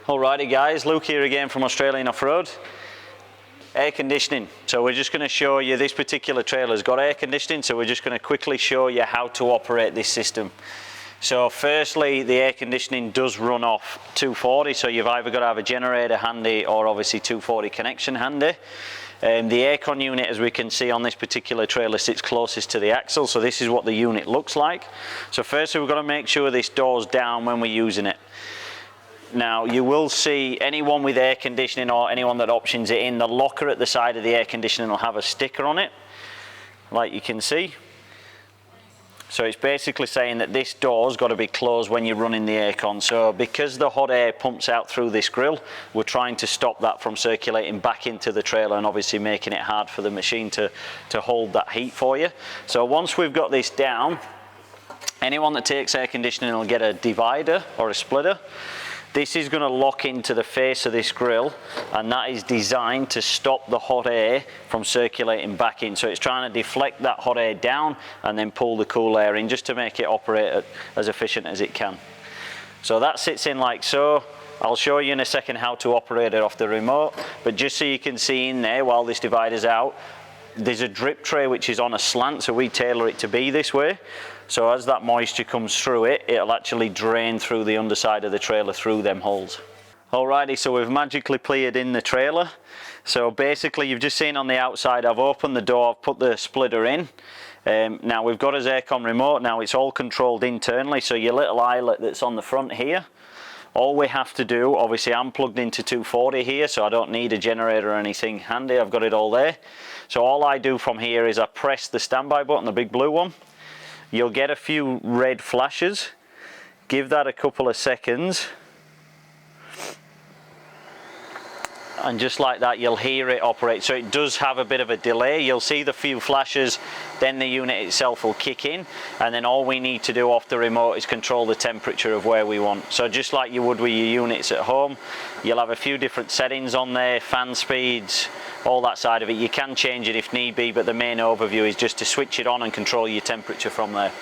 Alrighty guys, Luke here again from Australian Off-Road. Air conditioning. So we're just going to show you, this particular trailer's got air conditioning, so we're just going to quickly show you how to operate this system. So firstly, the air conditioning does run off 240, so you've either got to have a generator handy or obviously 240 connection handy. The aircon unit, as we can see on this particular trailer, sits closest to the axle, so this is what the unit looks like. So firstly, we've got to make sure this door's down when we're using it. Now you will see anyone with air conditioning or anyone that options it in, the locker at the side of the air conditioning will have a sticker on it, like you can see. So it's basically saying that this door's got to be closed when you're running the aircon. So because the hot air pumps out through this grill, we're trying to stop that from circulating back into the trailer and obviously making it hard for the machine to hold that heat for you. So once we've got this down, anyone that takes air conditioning will get a divider or a splitter. This is going to lock into the face of this grill, and that is designed to stop the hot air from circulating back in. So it's trying to deflect that hot air down and then pull the cool air in, just to make it operate as efficient as it can. So that sits in like so. I'll show you in a second how to operate it off the remote, but just so you can see in there while this divider's out, there's a drip tray which is on a slant, so we tailor it to be this way. So as that moisture comes through it, it'll actually drain through the underside of the trailer through them holes. Alrighty, so we've magically cleared in the trailer. So basically you've just seen on the outside, I've opened the door, I've put the splitter in. Now we've got his aircon remote, now it's all controlled internally, so your little eyelet that's on the front here, all we have to do, obviously I'm plugged into 240 here, so I don't need a generator or anything handy, I've got it all there. So all I do from here is I press the standby button, the big blue one. You'll get a few red flashes. Give that a couple of seconds. And just like that, you'll hear it operate. So it does have a bit of a delay. You'll see the few flashes, then the unit itself will kick in. And then all we need to do off the remote is control the temperature of where we want. So just like you would with your units at home, you'll have a few different settings on there, fan speeds, all that side of it. You can change it if need be, but the main overview is just to switch it on and control your temperature from there.